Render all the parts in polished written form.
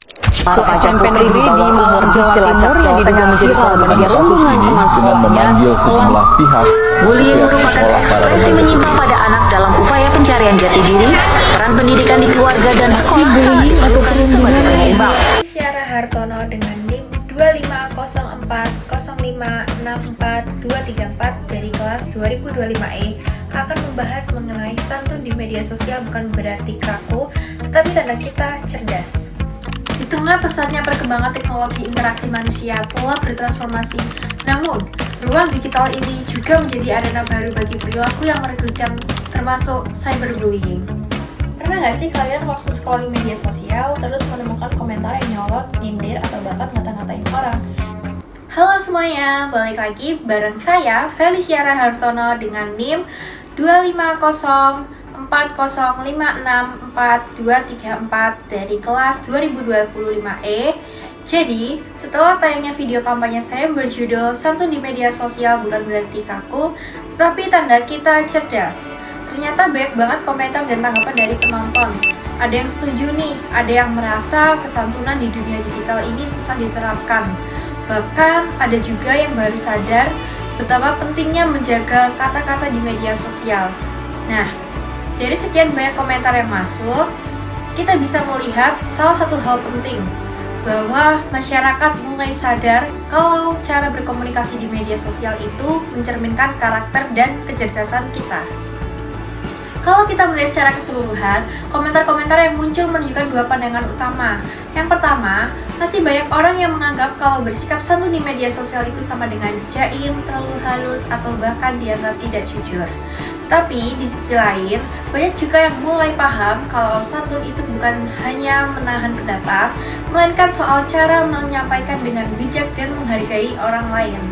SMP negeri di Mamuju, Jawa Timur yang diduga menjadi korban perundungan mahasiswanya sejumlah pihak. Bullying merupakan ekspresi menyimpang pada anak dalam upaya pencarian jati diri. Peran pendidikan di keluarga dan sekolah sangat diperlukan sebagai penyeimbang. Syara Hartono dengan NIM 25040564234 dari kelas 2025E akan membahas mengenai santun di media sosial bukan berarti kaku, tetapi tanda kita cerdas. Di tengah pesatnya perkembangan teknologi interaksi manusia telah bertransformasi, namun ruang digital ini juga menjadi arena baru bagi perilaku yang merugikan, termasuk cyberbullying. Pernah nggak sih kalian waktu scrolling media sosial terus menemukan komentar yang nyolot, nyindir, atau bahkan ngata-ngatain orang? Halo semuanya, balik lagi bareng saya Felicia Hartono dengan NIM 25040564234 dari kelas 2025E. Jadi, setelah tayangnya video kampanye saya berjudul Santun di Media Sosial Bukan Berarti Kaku, tetapi Tanda Kita Cerdas, ternyata banyak banget komentar dan tanggapan dari penonton. Ada yang setuju nih, ada yang merasa kesantunan di dunia digital ini susah diterapkan. Bahkan ada juga yang baru sadar betapa pentingnya menjaga kata-kata di media sosial. Nah, dari sekian banyak komentar yang masuk, kita bisa melihat salah satu hal penting, bahwa masyarakat mulai sadar kalau cara berkomunikasi di media sosial itu mencerminkan karakter dan kecerdasan kita. Kalau kita melihat secara keseluruhan, komentar-komentar yang muncul menunjukkan dua pandangan utama. Yang pertama, masih banyak orang yang menganggap kalau bersikap santun di media sosial itu sama dengan jaim, terlalu halus, atau bahkan dianggap tidak jujur. Tapi di sisi lain, banyak juga yang mulai paham kalau santun itu bukan hanya menahan pendapat, melainkan soal cara menyampaikan dengan bijak dan menghargai orang lain.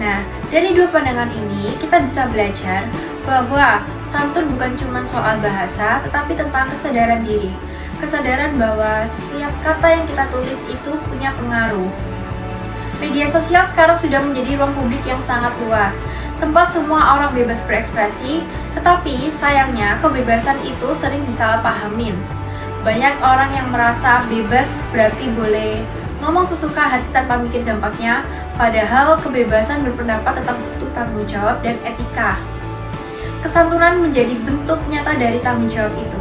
Nah, dari dua pandangan ini, kita bisa belajar bahwa santun bukan cuma soal bahasa, tetapi tentang kesadaran diri. Kesadaran bahwa setiap kata yang kita tulis itu punya pengaruh. Media sosial sekarang sudah menjadi ruang publik yang sangat luas, tempat semua orang bebas berekspresi, tetapi sayangnya kebebasan itu sering disalahpahamin. Banyak orang yang merasa bebas berarti boleh ngomong sesuka hati tanpa mikir dampaknya, padahal kebebasan berpendapat tetap butuh tanggung jawab dan etika. Kesantunan menjadi bentuk nyata dari tanggung jawab itu.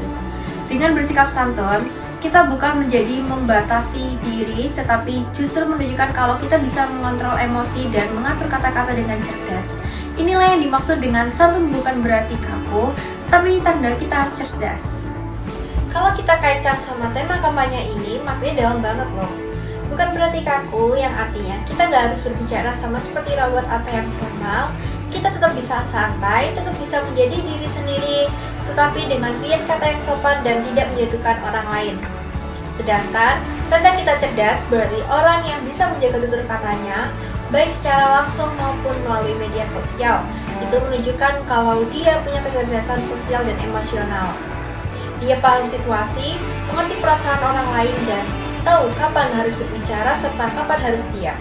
Dengan bersikap santun, kita bukan menjadi membatasi diri, tetapi justru menunjukkan kalau kita bisa mengontrol emosi dan mengatur kata-kata dengan cerdas. Inilah yang dimaksud dengan santun bukan berarti kaku, tapi tanda kita cerdas. Kalau kita kaitkan sama tema kampanye ini, maknanya dalam banget loh. Bukan berarti kaku, yang artinya kita nggak harus berbicara sama seperti robot atau yang formal. Kita tetap bisa santai, tetap bisa menjadi diri sendiri, tetapi dengan pilihan kata yang sopan dan tidak menjatuhkan orang lain. Sedangkan, tanda kita cerdas berarti orang yang bisa menjaga tutur katanya, baik secara langsung maupun melalui media sosial. Itu menunjukkan kalau dia punya kecerdasan sosial dan emosional. Dia paham situasi, mengerti perasaan orang lain, dan tahu kapan harus berbicara serta kapan harus diam.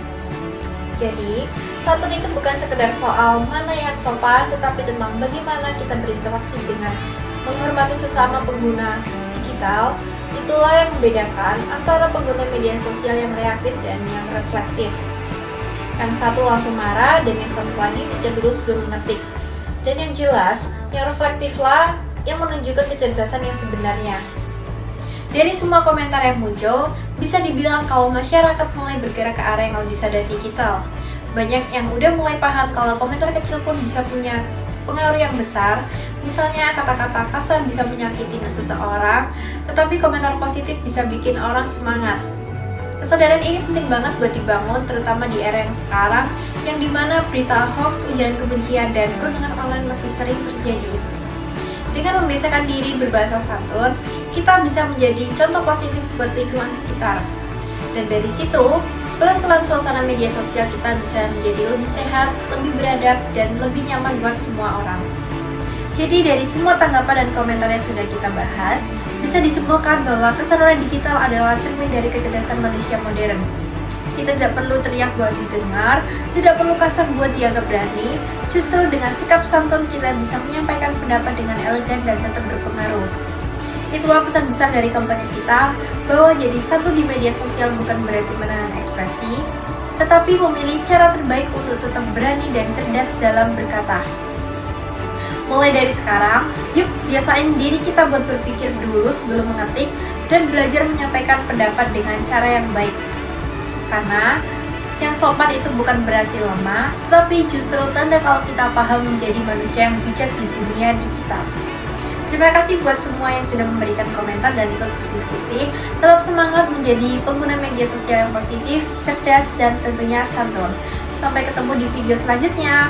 Jadi, santun itu bukan sekedar soal mana yang sopan, tetapi tentang bagaimana kita berinteraksi dengan menghormati sesama pengguna digital. Itulah yang membedakan antara pengguna media sosial yang reaktif dan yang reflektif. Yang satu langsung marah dan yang satu lagi mikir dulu sebelum mengetik. Dan yang jelas, yang reflektiflah yang menunjukkan kecerdasan yang sebenarnya. Dari semua komentar yang muncul, bisa dibilang kalau masyarakat mulai bergerak ke arah yang lebih sadar digital. Banyak yang udah mulai paham kalau komentar kecil pun bisa punya pengaruh yang besar. Misalnya kata-kata kasar bisa menyakiti seseorang, tetapi komentar positif bisa bikin orang semangat. Kesadaran ini penting banget buat dibangun, terutama di era yang sekarang, yang dimana berita hoax, ujaran kebencian, dan perundungan online masih sering terjadi. Dengan membiasakan diri berbahasa santun, kita bisa menjadi contoh positif buat lingkungan sekitar. Dan dari situ, pelan-pelan suasana media sosial kita bisa menjadi lebih sehat, lebih beradab, dan lebih nyaman buat semua orang. Jadi dari semua tanggapan dan komentar yang sudah kita bahas, bisa disimpulkan bahwa keseruan digital adalah cermin dari kecerdasan manusia modern. Kita tidak perlu teriak buat didengar, tidak perlu kasar buat dianggap berani. Justru dengan sikap santun kita bisa menyampaikan pendapat dengan elegan dan tetap berpengaruh. Itulah pesan besar dari kampanye kita, bahwa jadi santun di media sosial bukan berarti menahan ekspresi, tetapi memilih cara terbaik untuk tetap berani dan cerdas dalam berkata. Mulai dari sekarang, yuk biasain diri kita buat berpikir dulu sebelum mengetik dan belajar menyampaikan pendapat dengan cara yang baik. Karena yang sopan itu bukan berarti lemah, tetapi justru tanda kalau kita paham menjadi manusia yang bijak di dunia digital. Terima kasih buat semua yang sudah memberikan komentar dan ikut berdiskusi. Tetap semangat menjadi pengguna media sosial yang positif, cerdas, dan tentunya santun. Sampai ketemu di video selanjutnya.